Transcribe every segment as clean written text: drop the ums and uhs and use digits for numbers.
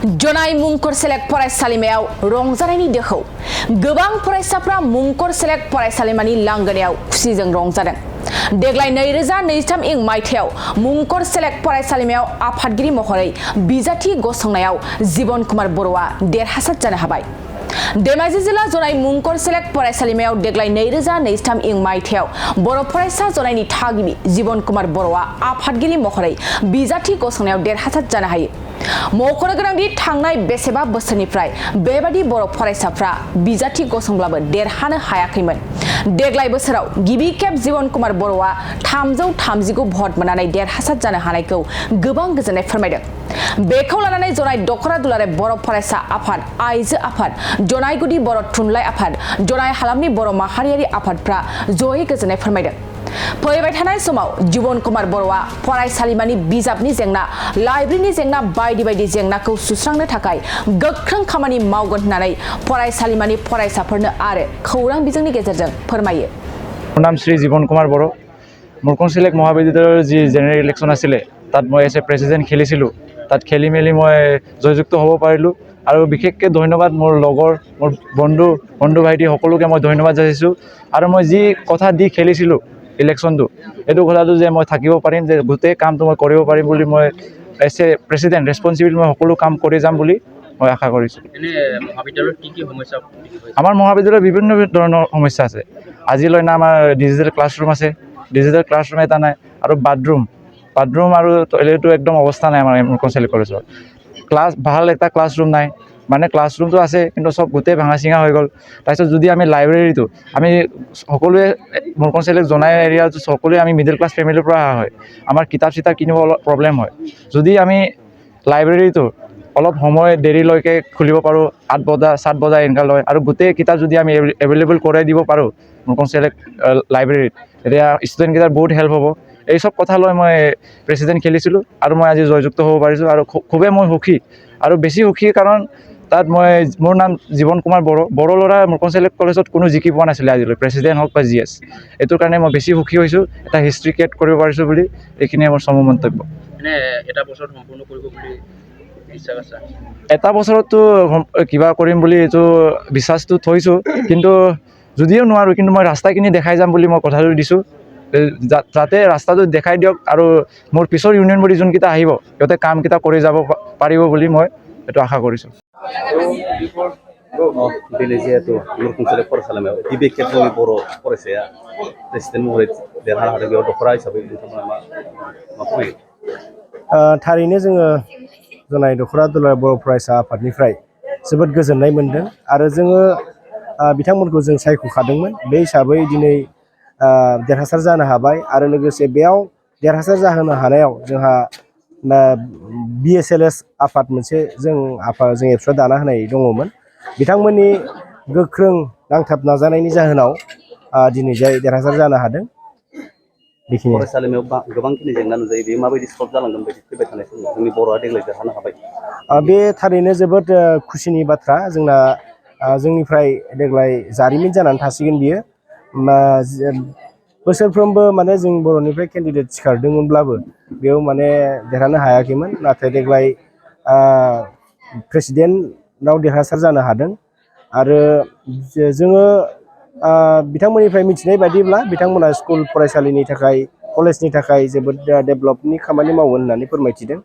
जनाय मुंखर सेलेक्ट फरायसालिमायाव रंजानायनि दोहौ गोबां फरायसाफ्रा मुंखर सेलेक्ट फरायसालिमानि लांगोनायाव खुसिजों रंजादों। देग्लाय 2023 इं मायथाइयाव मुंखर सेलेक्ट फरायसालिमायाव आफादगिरि महरै बिजाथि गसंनायाव जीवन कुमार बर'आ देरहासार जानो हाबाय। धेमाजि जिल्ला जनाय मुंखर सेलेक्ट फरायसालिमायाव देग्लाय 2023 इं मायथाइयाव बर' फरायसा जनायनि थागिबि जीवन कुमार बर'आ आफादगिरि महरै बिजाथि गसंनायाव देरहासार जानो हायो। मख'नो गोनांदि थांनाय बेसेबा बोसोरनिफ्राय बेबादि बर' फरायसाफ्रा बिजाथि गसंब्लाबो देरहानो हायाखैमोन। देग्लाय बोसोराव गिबि खेब जीवन कुमार बर'आ 339 भट मोननानै देरहासार जानो हानायखौ गोबां गोजोननाय फोरमायदों। बेखौ लानानै जनाय दखरा दुलाराय बर' फरायसा आफाद, आइजो आफाद, जनाय गुदि बर' थुनलाइ आफाद, जनाय हालामनि बर' माहारियारि आफादफ्रा जयै गोजोननाय फोरमायदों। फैबाय थानाय समाव जीवन कुमार बर'आ फरायसालिमानि बिजाबनि जेंना, लाइब्रेरिनि जेंना बायदि बायदि जेंनाखौ सुस्रांनो थाखाय गोख्रों खामानि मावगोन होननानै फरायसालिमानि फरायसाफोरनो आरो खौरां बिजोंनि गेजेरजों फोरमायो। नाम श्री जीवन कुमार बर' मुंखर सेलेक्ट महाविद्यालयৰ जी जेनेरेल इलेक्शन आছিলে তাত মই এজ এ প্ৰেচিডেণ্ট খেলিছিলোঁ। তাত খেলি মেলি মই জয়যুক্ত হ'ব পাৰিলোঁ আৰু বিশেষকৈ ধন্যবাদ মোৰ লগৰ, মোৰ বন্ধু ভাইটি সকলোকে মই ধন্যবাদ যাচিছোঁ। আৰু মই যি কথা দি খেলিছিলোঁ ইলেকশ্যনটো, এইটো কথাটো যে মই থাকিব পাৰিম, যে গোটেই কামটো মই কৰিব পাৰিম বুলি মই এজ এ প্ৰেচিডেণ্ট ৰেছপনচিবল মই সকলো কাম কৰি যাম বুলি মই আশা কৰিছোঁ। মহাবিদ্যালয়ত কি কি সমস্যা? আমাৰ মহাবিদ্যালয়ত বিভিন্ন ধৰণৰ সমস্যা আছে। আজিলৈ না আমাৰ ডিজিটেল ক্লাছৰুম আছে, ডিজিটেল ক্লাছৰুম এটা নাই, আৰু বাথৰুম আৰু টয়লেটো একদম অৱস্থা নাই আমাৰ মুংকৰ চেলেক্ট কলেজত। ভাল এটা ক্লাছৰুম নাই, মানে ক্লাছৰুমটো আছে কিন্তু চব গোটেই ভাঙা চিঙা হৈ গ'ল। তাৰপিছত যদি আমি লাইব্ৰেৰীটো, আমি সকলোৱে মুংকৰ চেলেক্ট জনাই এৰিয়াটো সকলোৱে আমি মিডিল ক্লাছ ফেমিলিৰ পৰা অহা হয়, আমাৰ কিতাপ চিতাপ কিনিব অলপ প্ৰব্লেম হয়। যদি আমি লাইব্ৰেৰীটো অলপ সময় দেৰিলৈকে খুলিব পাৰোঁ, 8 বজা 7 বজা এনেকুৱা লয়, আৰু গোটেই কিতাপ যদি আমি এভেইলেবল কৰাই দিব পাৰোঁ মুংকৰ চেলেক্ট লাইব্ৰেৰীত, তেতিয়া ষ্টুডেণ্টকেইটাৰ বহুত হেল্প হ'ব। এই সব কথা লৈ মই প্ৰেচিডেণ্ট খেলিছিলোঁ আৰু মই আজি জয়যুক্ত হ'ব পাৰিছোঁ, আৰু খুবেই মই সুখী। আৰু বেছি সুখী কাৰণ তাত মোৰ নাম জীवन কুমাৰ বড়ো ল'ৰা মুংকৰ চেলেক্ট কলেজত কোনো জিকি পোৱা নাছিলে আজিলৈ, প্ৰেচিডেণ্ট হওক বা GS। এইটোৰ কাৰণে মই বেছি সুখী হৈছোঁ, এটা হিষ্ট্ৰী ক্ৰিয়েট কৰিব পাৰিছোঁ বুলি। এইখিনিয়ে মোৰ চমু মন্তব্য। এটা বছৰত সম্পূৰ্ণ কৰিব বুলি ইচ্ছা আছে? এটা বছৰততো কিবা কৰিম বুলি এইটো বিশ্বাসটো থৈছোঁ, কিন্তু যদিও নোৱাৰোঁ, কিন্তু মই ৰাস্তাখিনি দেখাই যাম বুলি মই কথাটো দিছোঁ, যাতে ৰাস্তাটো দেখাই দিয়ক আৰু মোৰ পিছৰ ইউনিয়ন বডি যোনকেইটা আহিব সিহঁতে কামকেইটা কৰি যাব পাৰিব বুলি মই এইটো আশা কৰিছোঁ। दिनै जिहेतु मुंखर सेलेक्ट फरायसालिमायाव गिबि खेब जोंनि बर' फरायसाया प्रेसिडेन्ट महरै देरहानो हादों, बेयाव दखरा हिसाबै नोंथांमोना मा फोरमायो? थारैनो जोङो जनाय दखरा दुलाराय बर' फरायसा आफादनिफ्राय जोबोद गोजोननाय मोन्दों, आरो जोङो बिथांमोनखौ जों सायख'खादोंमोन। बे हिसाबै दिनै देरहासार जानो हाबाय, आरो लोगोसे बेयाव देरहासार जाहोनो हानायाव जोंहा BSLS आफाद मोनसे जों एबसुआ दाना होनाय दङमोन। बिथांमोननि गोख्रों नांथाब नाजानायनि जाहोनाव दिनै जाय देरहासार जानो हादों। बेखिनि फरायसालिमायाव गोबांखिनि जेंना नुजायो, बेयो माबायदि सल्भ जालांगोन बायदि फैबाय थानाय समाव जोंनि बर'आ देग्लाय देरहानो हाबाय? बे थारैनो जोबोद खुसिनि बाथ्रा। जोंनिफ्राय देग्लाय जारिमिन जानानै थासिगोन बियो। बोसोरफ्रोमबो माने जों बर'निफ्राय केन्डिडेट सिखारदोंमोनब्लाबो बेयाव माने देरहानो हायाखैमोन, नाथाय देग्लाय प्रेसिडेन्टआव देरहासार जानो हादों। आरो जोङो बिथांमोननिफ्राय मिथिनाय बायदिब्ला बिथांमोना स्कुल फरायसालिनि थाखाय, कलेजनि थाखाय जोबोद डेभेलपनि खामानि मावो होननानै फोरमायथिदों।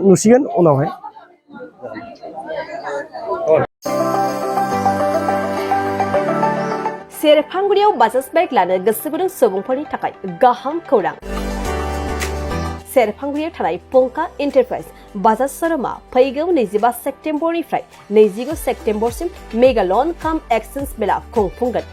नुसिगोन उनावहाय। सेरफांगुरियाव बाजाज बाइक लानो गोसो गुदुं सुबुंफोरनि थाखाय गाहाम खौरां। सेरफांगुरियाव थानाय पंका एन्टारप्राइज बाजाज शोरूमा फैगौ 25 सेप्तेम्बरनिफ्राय 29 सेप्तेम्बरसिम मेगा लन काम एक्सचेन्ज मेला खुंफुंगोन।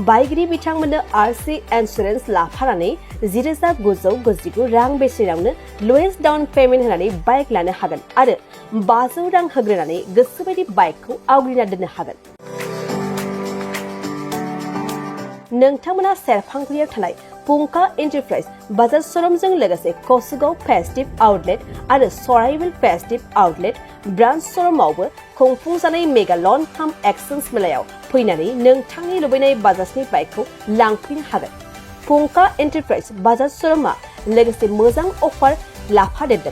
बाइगिरि बिथांमोननो RC इन्सुरेन्स लाफानानै 10,999 रां बेसेनावनो लवेस्ट डाउन पेमेन्ट होनानै बाइक लानो हागोन, आरो 500 रां होग्रोनानै गोसोबायदि बाइकखौ आवग्रिना दोननो हागोन। नोंथांमोना सेरफांगुरियाव थानाय पंका एन्टारप्राइज बाजाज शोरूमजों लोगोसे कसुगाव फेस्टिभ आउटलेट आरो सराइबिल फेस्टिभ आउटलेट ब्रान्च शोरूमावबो खुंफुंजानाय मेगा लन काम एक्सचेन्ज मेलायाव फैनानै नोंथांनि लुबैनाय बाजाजनि बाइकखौ लांफैनो हागोन। पंका एन्टारप्राइज बाजाज शोरूमा लोगोसे मोजां अफार लाफादेरदों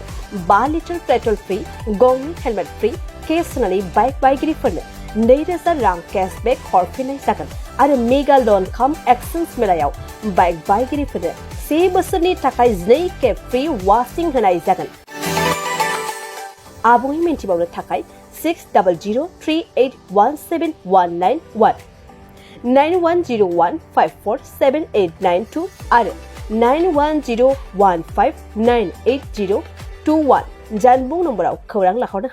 5 लिटार पेट्रल फ्री गंनि हेलमेट फ्री केस होनानै बाइक बायगिरिफोरनो 2000 रां केशबेक हरफिननाय जागोन आरो मेगा लन काम एक्सचेन्ज मेलायाव बाइक बायगिरिफोरनो 1 बोसोरनि थाखाय 2 खेब फ्री वाशिं होनाय जागोन आबुङै मिन्थिबावनो थाखाय 6003817191 9101547892 आरो 9101598021 जानबुं नम्बराव खौरां लाहरनो